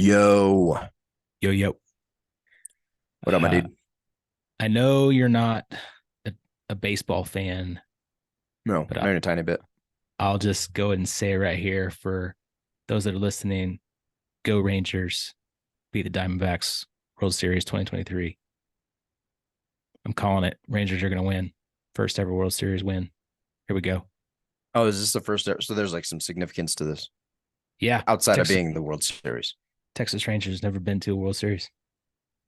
Yo, Yo, yo. what up, my Uh, dude? I know you're not a, a baseball fan, No, but not even a tiny bit. I'll just go ahead and say right here for those that are listening, go Rangers, beat the Diamondbacks, World Series 2023. I'm calling it. Rangers are going to win. First ever World Series win. Here we go. Oh, is this the first? So there's like some significance to this Yeah, outside of Texas being the World Series. Texas Rangers never been to a World Series.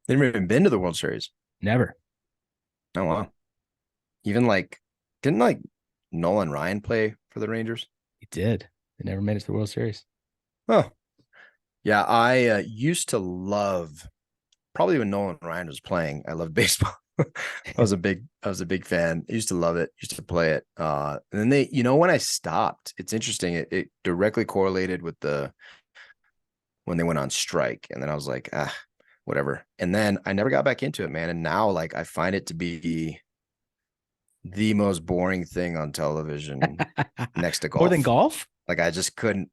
They never even been to the World Series. Never. Oh wow. Even like, didn't like Nolan Ryan play for the Rangers? He did. They never made it to the World Series. Oh, yeah. I used to love probably when Nolan Ryan was playing. I loved baseball. I was a big fan. I used to love it. Used to play it. And then when I stopped, it's interesting. It directly correlated with the when they went on strike. And then I was like, whatever. And then I never got back into it, man. And now like I find it to be the most boring thing on television next to More than golf. golf? Like I just couldn't,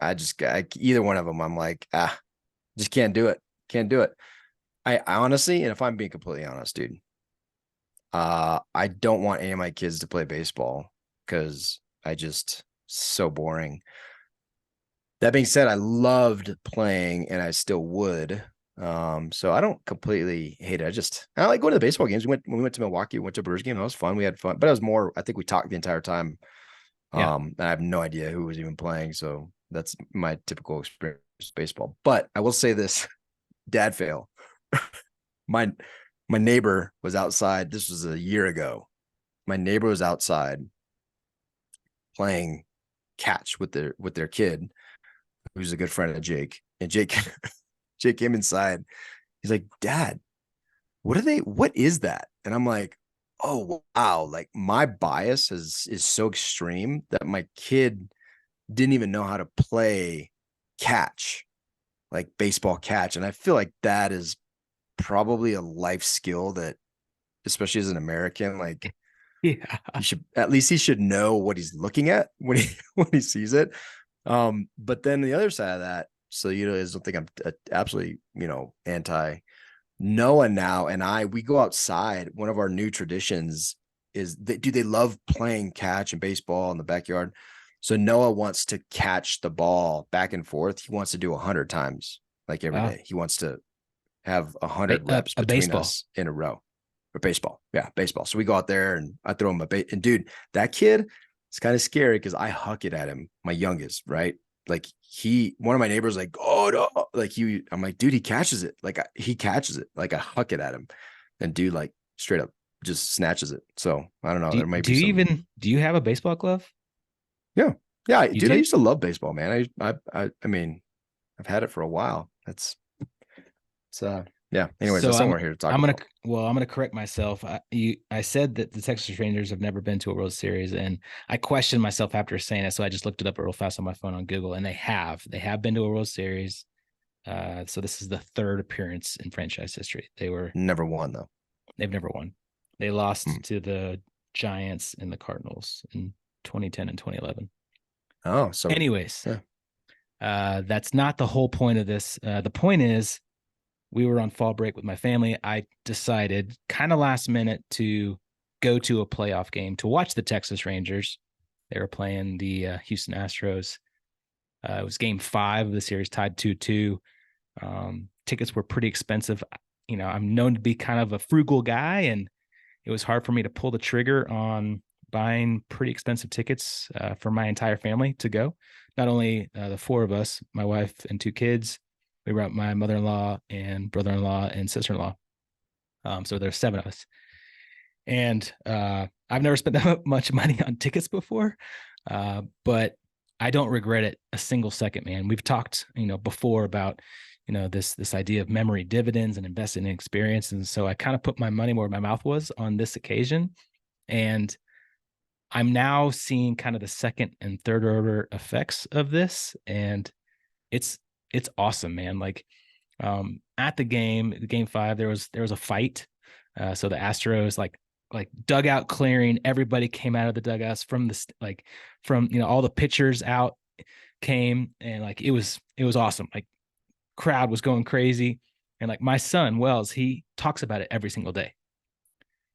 either one of them, I'm like, just can't do it. Can't do it. I honestly, and if I'm being completely honest, dude, I don't want any of my kids to play baseball because I just so boring. That being said, I loved playing and I still would. So I don't completely hate it. I like going to the baseball games. When we went to Milwaukee, we went to a Brewers game. That was fun. We had fun, but it was more, I think we talked the entire time. Yeah. And I have no idea who was even playing. So that's my typical experience with baseball. But I will say this, dad fail. My my neighbor was outside. This was a year ago. My neighbor was outside playing catch with their kid, who's a good friend of Jake. And Jake came inside. He's like, Dad, what is that? And I'm like, oh wow, like my bias is so extreme that my kid didn't even know how to play catch, like baseball catch. And I feel like that is probably a life skill that, especially as an American, like Yeah. he should know what he's looking at when he when he sees it. But then the other side of that, so I don't think I'm absolutely anti Noah now and we go outside. One of our new traditions is they love playing catch and baseball in the backyard. So Noah wants to catch the ball back and forth. He wants to do 100 times like every Wow. day. He wants to have 100 reps A between baseball. us in a row. Or baseball. Yeah, baseball. So we go out there and I throw him and dude, that kid, it's kind of scary because I huck it at him, my youngest, right? Like one of my neighbors, like, oh no, I'm like, dude, he catches it. Like he catches it. Like I huck it at him, and dude, like straight up just snatches it. So I don't know. There might be some. Do you have a baseball glove? Yeah, yeah, You dude. I do? used to love baseball, man. I mean, I've had it for a while. It's yeah. Anyways, So that's not what we're here to talk about. I'm gonna correct myself. I said that the Texas Rangers have never been to a World Series, and I questioned myself after saying it. So I just looked it up real fast on my phone on Google, and they have been to a World Series. So this is the third appearance in franchise history. Never won though. They've never won. They Hmm. lost to the Giants and the Cardinals in 2010 and 2011. Oh, so Anyways, yeah. that's not the whole point of this. The point is we were on fall break with my family. I decided kind of last minute to go to a playoff game to watch the Texas Rangers. They were playing the Houston Astros. It was game 5 of the series, tied 2-2. Tickets were pretty expensive. I'm known to be kind of a frugal guy, and it was hard for me to pull the trigger on buying pretty expensive tickets for my entire family to go. Not only the 4 of us, my wife and 2 kids, we were my mother-in-law and brother-in-law and sister-in-law. So there's 7 of us. And I've never spent that much money on tickets before, but I don't regret it a single second, man. We've talked, before about, this idea of memory dividends and investing in experience. And so I kind of put my money where my mouth was on this occasion. And I'm now seeing kind of the second and third order effects of this. And it's it's awesome, man. Like at the game 5, there was a fight. So the Astros like dugout clearing, everybody came out of the dugouts from from all the pitchers out came, and like it was awesome. Like crowd was going crazy. And like my son, Wells, he talks about it every single day.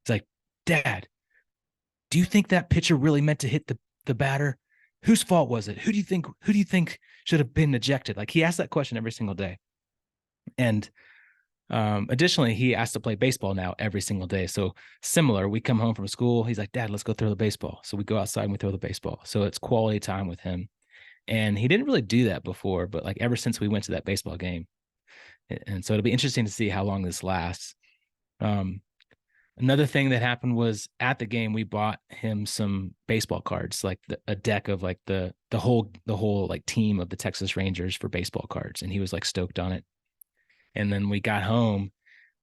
It's like, Dad, do you think that pitcher really meant to hit the batter? Whose fault was it? Who do you think should have been ejected? Like he asks that question every single day. And additionally, he has to play baseball now every single day. So similar, we come home from school. He's like, Dad, let's go throw the baseball. So we go outside and we throw the baseball. So it's quality time with him. And he didn't really do that before, but like ever since we went to that baseball game. And so it'll be interesting to see how long this lasts. Um, Another thing that happened was at the game, we bought him some baseball cards, like a deck of like the whole like team of the Texas Rangers for baseball cards. And he was like stoked on it. And then we got home.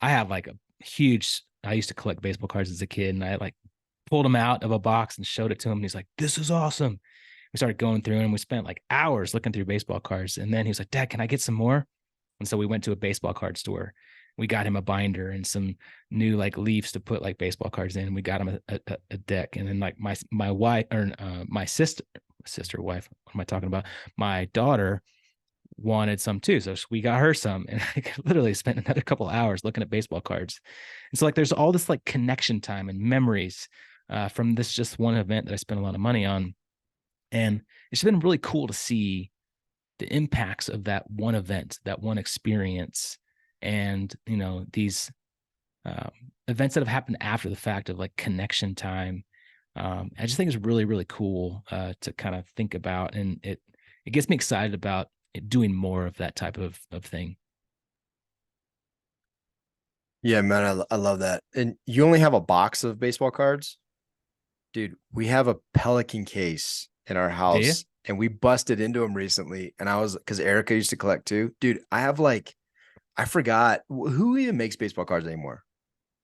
I have like a huge, I used to collect baseball cards as a kid, and I like pulled them out of a box and showed it to him. And he's like, this is awesome. We started going through and we spent like hours looking through baseball cards. And then he was like, Dad, can I get some more? And so we went to a baseball card store. We got him a binder and some new like leaves to put like baseball cards in. We got him a deck. And then like my wife or my sister wife, what am I talking about? My daughter wanted some too. So we got her some, and I literally spent another couple hours looking at baseball cards. And so like there's all this like connection time and memories from this just one event that I spent a lot of money on. And it's been really cool to see the impacts of that one event, that one experience, and these um, events that have happened after the fact of like connection time. I just think it's really really cool to kind of think about, and it gets me excited about doing more of that type of thing. Yeah, man, I love that. And you only have a box of baseball cards? Dude, we have a Pelican case in our Do you? house and we busted into them recently. And I was because Erica used to collect too. Dude, I have like, I forgot who even makes baseball cards anymore.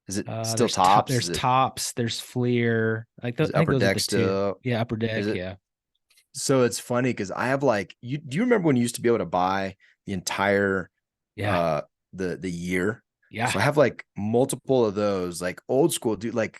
Is it still Tops? There's Tops, there's Fleer. Is I it think Upper those are Deck the two. still? Yeah, Upper Is Deck. it? Yeah, So it's funny because I have like you do you remember when you used to be able to buy the entire yeah, uh the year? yeah. So I have like multiple of those, like old school, dude, like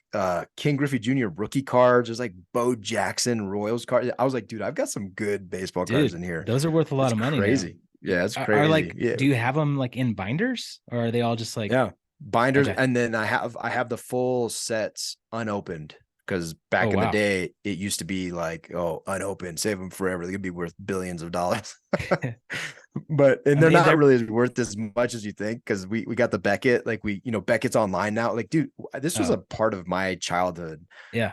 King Griffey Jr. rookie cards. There's like Bo Jackson Royals cards. I was like, dude, I've got some good baseball cards Dude, in here. those are worth a lot It's of money now. crazy. Yeah, it's Are crazy. like, Yeah. do you have them like in binders, or are they all just like, Yeah. Binders. okay? And then I have the full sets unopened because Oh back in the wow. day it used to be like, oh, unopened, save them forever. They could be worth billions of dollars. But and I they're mean, not they're really worth as much as you think because we got the Beckett, like Beckett's online now. Like, dude, this was oh a part of my childhood yeah.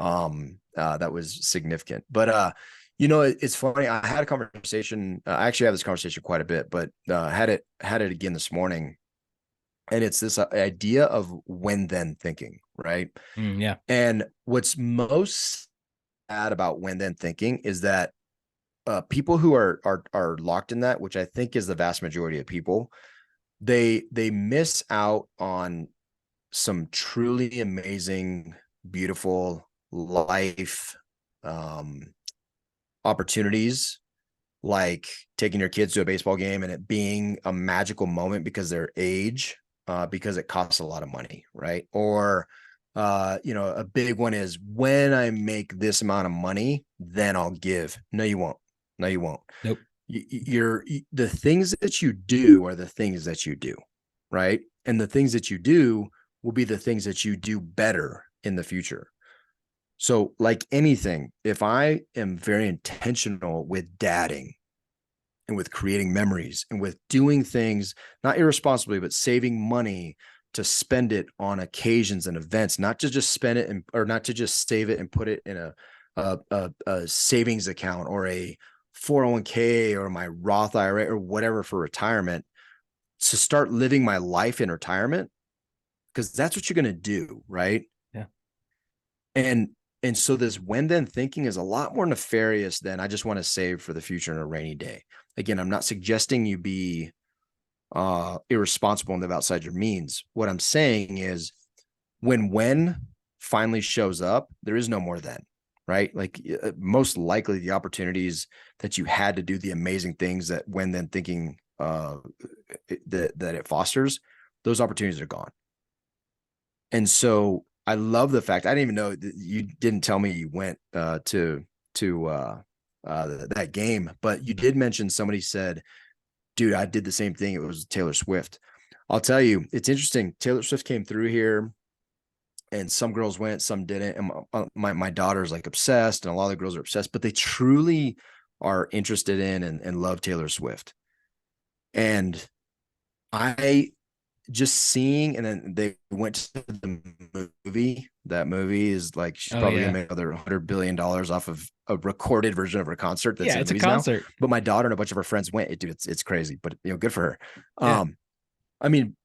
that was significant. But it's funny. I had a conversation. I actually have this conversation quite a bit, but had it again this morning, and it's this idea of when then thinking, right? Yeah. And what's most sad about when then thinking is that people who are locked in that, which I think is the vast majority of people, they miss out on some truly amazing, beautiful life um, opportunities, like taking your kids to a baseball game and it being a magical moment because their age, because it costs a lot of money, right? Or a big one is when I make this amount of money, then I'll give. No, you won't. No, you won't. Nope. The things that you do are the things that you do, right? And the things that you do will be the things that you do better in the future. So, like anything, if I am very intentional with dadding and with creating memories and with doing things, not irresponsibly, but saving money to spend it on occasions and events, not to just spend it or not to just save it and put it in a savings account or a 401k or my Roth IRA or whatever for retirement, to start living my life in retirement, because that's what you're going to do, right? Yeah. And and so this when then thinking is a lot more nefarious than I just want to save for the future in a rainy day. Again, I'm not suggesting you be irresponsible and live outside your means. What I'm saying is when finally shows up, there is no more then, right? Like most likely the opportunities that you had to do the amazing things that when then thinking that it fosters, those opportunities are gone. And so I love the fact I didn't even know that you didn't tell me you went to that game, but you did mention somebody said Dude, I did the same thing. It was Taylor Swift. I'll tell you, it's interesting. Taylor Swift came through here, and some girls went, some didn't. And my daughter's like obsessed, and a lot of the girls are obsessed, but they truly are interested in and love Taylor Swift. And I just seeing, and then they went to the movie. That movie is like, she's Oh probably gonna yeah. make another $100 billion off of a recorded version of her concert that's Yeah, in the it's a movies now. concert. But my daughter and a bunch of her friends went. Dude, it's crazy, but good for her. Yeah. Um, I mean,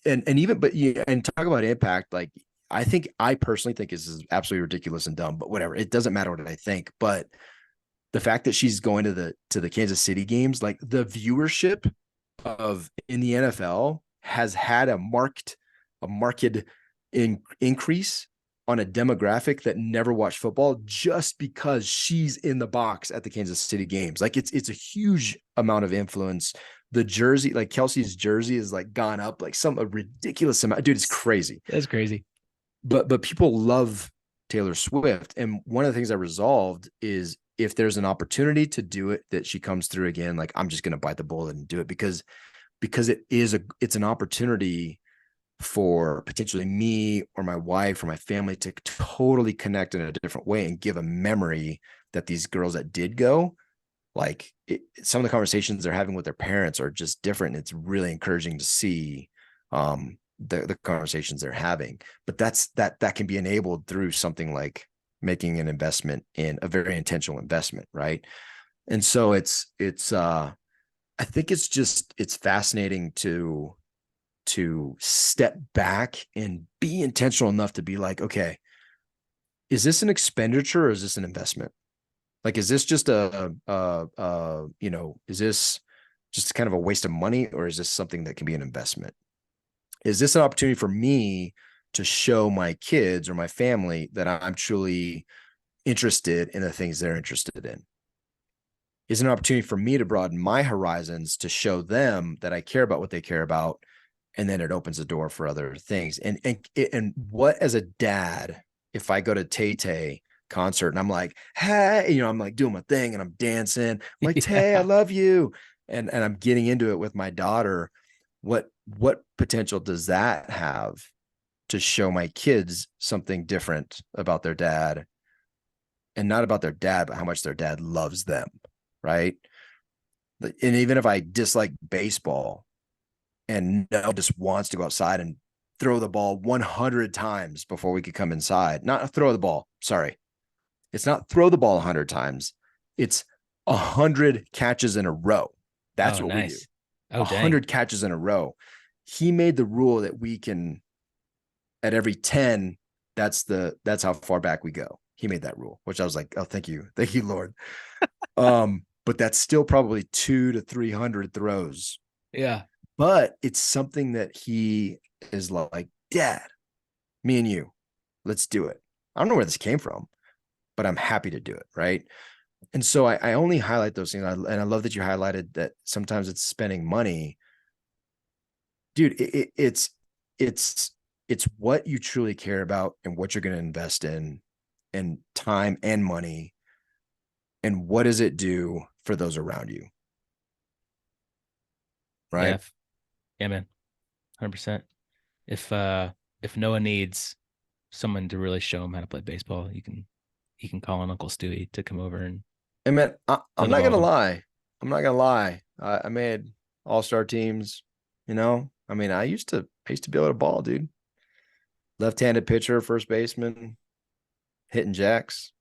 and even, but yeah, and talk about impact. Like, I personally think this is absolutely ridiculous and dumb, but whatever. It doesn't matter what I think. But the fact that she's going to the Kansas City games, like the viewership of in the NFL has had a marked increase on a demographic that never watched football just because she's in the box at the Kansas City games. Like it's a huge amount of influence. The jersey, like Kelsey's jersey, is like gone up like a ridiculous amount. Dude, it's crazy. That's crazy. But people love Taylor Swift, and one of the things I resolved is if there's an opportunity to do it, that she comes through again, like I'm just gonna bite the bullet and do it because it's an opportunity for potentially me or my wife or my family to totally connect in a different way and give a memory that these girls that did go, like some of the conversations they're having with their parents are just different. It's really encouraging to see the conversations they're having, but that can be enabled through something like making an investment in a very intentional investment. Right. And so I think it's fascinating to step back and be intentional enough to be like, okay, is this an expenditure or is this an investment? Like, is this just is this just kind of a waste of money, or is this something that can be an investment? Is this an opportunity for me to show my kids or my family that I'm truly interested in the things they're interested in? Is an opportunity for me to broaden my horizons to show them that I care about what they care about, and then it opens the door for other things. And what, as a dad, if I go to Tay Tay concert and I'm like, hey, I'm like doing my thing and I'm dancing, I'm like, Tay, I Yeah. love you, and I'm getting into it with my daughter. What potential does that have to show my kids something different about their dad, and not about their dad, but how much their dad loves them, right? And even if I dislike baseball and no just wants to go outside and throw the ball 100 times before we could come inside, not throw the ball, sorry. It's not throw the ball 100 times. It's 100 catches in a row. That's Oh, what we do. nice. Oh, dang. 100 catches in a row. He made the rule that we can, at every 10, that's how far back we go. He made that rule, which I was like, oh, thank you, Lord. But that's still probably 200 to 300 throws. Yeah. But it's something that he is like, Dad, me and you, let's do it. I don't know where this came from, but I'm happy to do it. Right. And so I only highlight those things. And I love that you highlighted that sometimes it's spending money. Dude, it's what you truly care about and what you're going to invest in, and time and money. And what does it do for those around you? Yeah. Right. Yeah, man. 100%. If Noah needs someone to really show him how to play baseball, you can call on Uncle Stewie to come over and And man, throw I'm the not ball gonna with him. lie. I'm not gonna lie. I made all-star teams. I mean, I used to be able to ball, dude. Left-handed pitcher, first baseman, hitting jacks.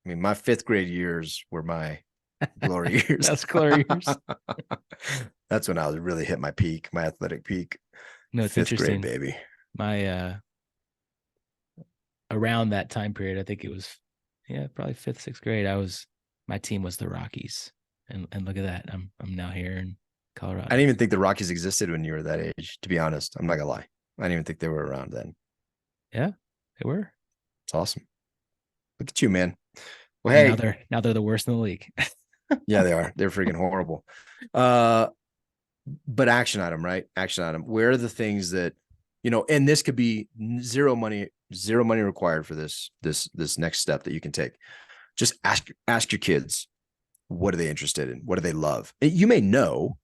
I mean, my fifth grade years were my glory years. That's glorious. That's when I was really hit my peak, my athletic peak. No, it's Fifth grade, interesting. baby. My around that time period, I think it was, yeah, probably fifth, sixth grade. My team was the Rockies, and look at that. I'm now here in I didn't Colorado. even think the Rockies existed when you were that age, to be honest. I'm not gonna lie. I didn't even think they were around then. Yeah, they were. It's awesome. Look at you, man. Well, And now hey, they're the worst in the league. yeah, they are. They're freaking horrible. Uh, but action item, right? Action item. Where are the things that, and this could be zero money required for this next step that you can take. Just ask your kids, what are they interested in? What do they love? And you may know,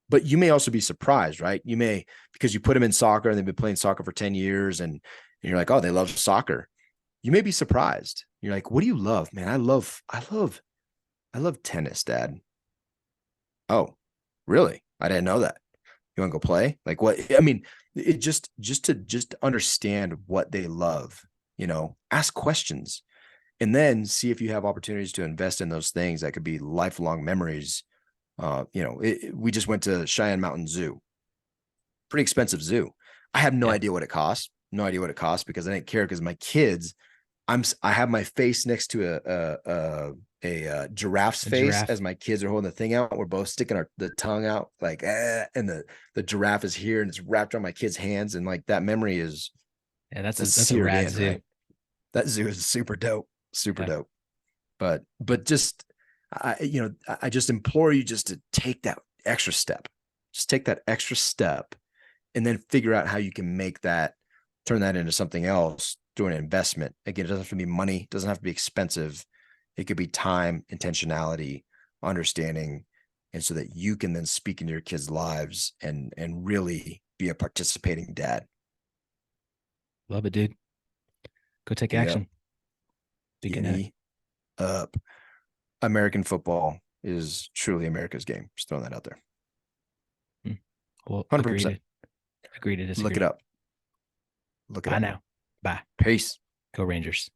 but you may also be surprised, right? You may, because you put them in soccer and they've been playing soccer for 10 years and you're like, oh, they love soccer. You may be surprised. You're like, what do you love, man? I love tennis, Dad. Oh, really? I didn't know that. You want to go play? Like what? I mean, it just understand what they love, ask questions and then see if you have opportunities to invest in those things that could be lifelong memories. We just went to Cheyenne Mountain Zoo, pretty expensive zoo. I have no Yeah. idea what it costs. No idea what it costs because I didn't care because my kids, I have my face next to a giraffe's A face giraffe. as my kids are holding the thing out. We're both sticking the tongue out like, and the giraffe is here and it's wrapped around my kid's hands. And like that memory Yeah, that's that's a seared rad in, zoo. right? That zoo is super dope, super Yeah. dope. But just, I just implore you just to take that extra step, just take that extra step and then figure out how you can turn that into something else through an investment. Again, it doesn't have to be money, it doesn't have to be expensive. It could be time, intentionality, understanding, and so that you can then speak into your kids' lives and really be a participating dad. Love it, dude. Go take Yep. action. Be good at it. Me up. American football is truly America's game. Just throwing that out there. Hmm. Well, 100%. agree to Look it disagree. up. Look it Bye up. now. Bye. Peace. Go Rangers.